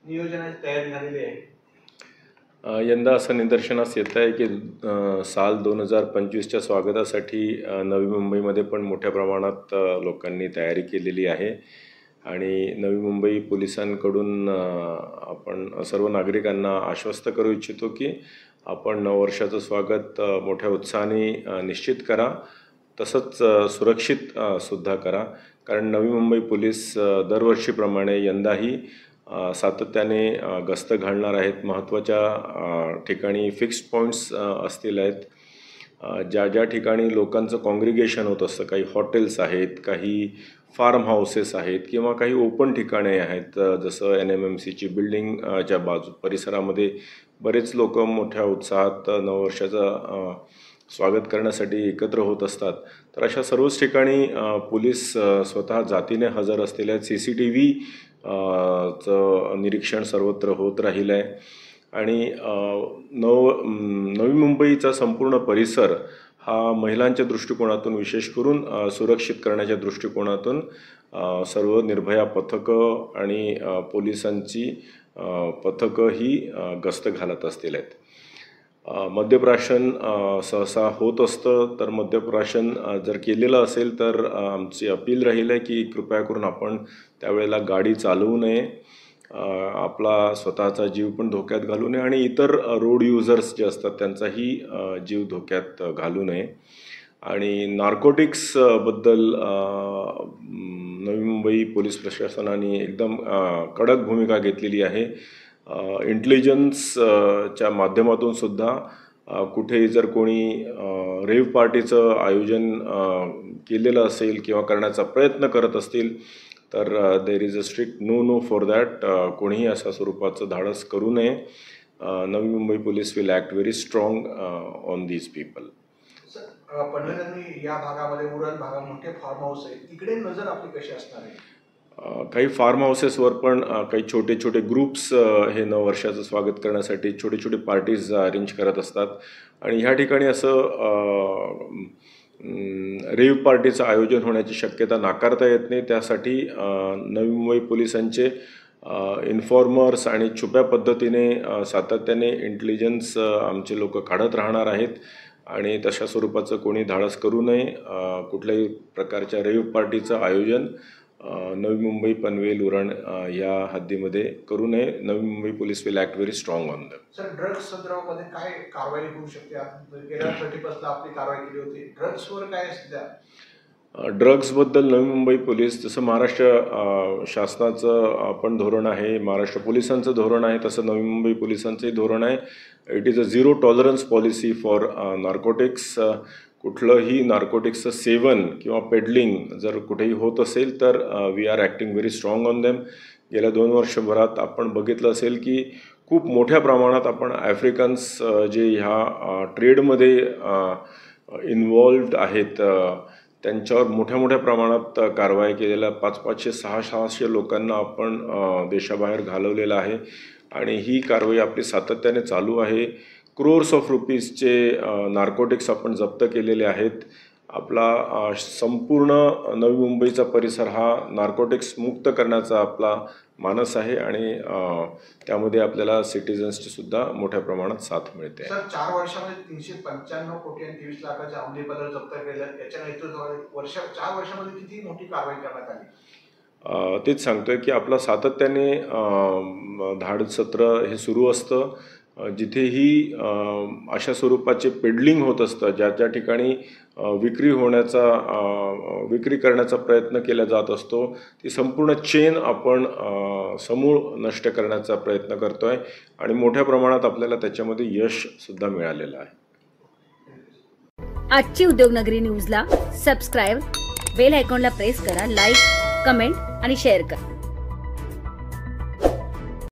नियोजनाची तयारी झालेली आहे? यंदा असं निदर्शनास येत आहे की साल 2025च्या स्वागतासाठी नवी मुंबईमध्ये पण मोठ्या प्रमाणात लोकांनी तयारी केलेली आहे आणि नवी मुंबई पोलिसांकडून आपण सर्व नागरिकांना आश्वस्त करू इच्छितो की आपण नववर्षाचं स्वागत मोठ्या उत्साहाने निश्चित करा, तसंच सुरक्षित सुद्धा करा. कारण नवी मुंबई पोलीस दरवर्षीप्रमाणे यंदाही सातत्याने गस्त घालणार आहेत. महत्त्वाच्या ठिकाणी फिक्स्ड पॉईंट्स असतील आहेत, ज्या ज्या ठिकाणी लोकांचं कॉन्ग्रिगेशन होत असतं. काही हॉटेल्स आहेत, काही फार्म हाऊसेस आहेत किंवा काही ओपन ठिकाणे आहेत, जसं NMMCची बिल्डिंगच्या परिसरामध्ये बरेच लोक मोठ्या उत्साहात नववर्षाचं स्वागत करण्यासाठी एकत्र होत असतात. तर अशा सर्वच ठिकाणी पोलीस स्वतः जातीने हजर असलेले आहेत. CCTV चं निरीक्षण सर्वत्र होत राहिलं आहे आणि नवी मुंबईचा संपूर्ण परिसर हा महिलांच्या दृष्टिकोनातून, विशेष करून सुरक्षित करण्याच्या दृष्टिकोनातून सर्व निर्भया पथकं आणि पोलिसांची पथकं ही गस्त घालत असतील आहेत. मद्यप्राशन सहसा होत असतं, तर मद्यप्राशन जर केलेलं असेल तर आमची अपील राहील आहे की कृपया करून आपण त्यावेळेला गाडी चालवू नये, आपला स्वतःचा जीव पण धोक्यात घालू नये आणि इतर रोड युजर्स जे असतात त्यांचाही जीव धोक्यात घालू नये. आणि नार्कोटिक्सबद्दल नवी मुंबई पोलीस प्रशासनाने एकदम कडक भूमिका घेतलेली आहे. इंटेलिजन्सच्या माध्यमातून सुद्धा कुठेही जर कोणी रेव्ह पार्टीचं आयोजन केलेलं असेल किंवा करण्याचा प्रयत्न करत असतील तर there is a strict no for that. कोणीही अशा स्वरूपाचं धाडस करू नये. Navi Mumbai police will act very strong on these people. Panvel या भागामध्ये उरण भागात मोठे फार्म हाऊस आहे, तिकडे नजर आपली कशी असणार आहे? काही फार्म हाऊसेसवर पण काही छोटे छोटे ग्रुप्स हे नववर्षाचं स्वागत करण्यासाठी छोटे छोटे पार्टीज अरेंज करत असतात आणि ह्या ठिकाणी असं रेव्ह पार्टीचं आयोजन होण्याची शक्यता नाकारता येत नाही. त्यासाठी नवी मुंबई पोलिसांचे इन्फॉर्मर्स आणि छुप्या पद्धतीने सातत्याने इंटेलिजन्स आमचे लोक काढत राहणार आहेत आणि तशा स्वरूपाचं कोणी धाडस करू नये. कुठल्याही प्रकारच्या रेव्ह पार्टीचं आयोजन नवी मुंबई, पनवेल, उरण या हद्दीमध्ये करू नये. Navi Mumbai police will act very strong on them. Sir, drugs संदर्भामध्ये काय कारवाई होऊ शकते? गेल्या 30% आपली कारवाई केली होती, ड्रग्सवर काय सध्या? ड्रग्सबद्दल नवी मुंबई पोलीस, जसं महाराष्ट्र शासनाचं पण धोरण आहे, महाराष्ट्र पोलिसांचं धोरण आहे, तसं नवी मुंबई पोलिसांचंही धोरण आहे. It is a zero tolerance policy for narcotics. कुठलंही नार्कोटिक्सचं सेवन किंवा पेडलिंग जर कुठेही होत असेल तर we are acting very strong on them. गेल्या 2 वर्षभरात आपण बघितलं असेल की खूप मोठ्या प्रमाणात आपण आफ्रिकन्स जे ह्या ट्रेडमध्ये इन्वॉल्व्ड आहेत त्यांच्यावर मोठ्या प्रमाणात कारवाई केलेल्या 500-600 लोकांना आपण देशाबाहेर घालवलेलं आहे आणि ही कारवाई आपली सातत्याने चालू आहे. क्रोर्स ऑफ रुपीजचे नार्कोटिक्स आपण जप्त केलेले आहेत. आपला संपूर्ण नवी मुंबईचा परिसर हा नार्कोटिक्स मुक्त करण्याचा आपला मानस आहे आणि त्यामध्ये आपल्याला सिटिझन्सची सुद्धा मोठ्या प्रमाणात साथ मिळते. सर, 4 वर्षामध्ये 395 कोटी आणि 23 लाखाचे अंमली पदार्थ जप्त केले. याच्या नेतृत्वामध्ये 4 वर्षामध्ये किती मोठी कारवाई करण्यात आली? तेच सांगतोय की आपला सातत्याने धाडसत्र हे सुरू असतं. जिथेही अशा स्वरूपाचे पेडलिंग होत असतं, ज्या ज्या ठिकाणी विक्री करण्याचा प्रयत्न केला जात असतो, ती संपूर्ण चेन आपण समूळ नष्ट करण्याचा प्रयत्न करतो आहे आणि मोठ्या प्रमाणात आपल्याला त्याच्यामध्ये यश सुद्धा मिळालेलं आहे. आजची उद्योगनगरी न्यूजला सबस्क्राईब, बेल आयकॉनला प्रेस करा, लाईक, कमेंट आणि शेअर करा.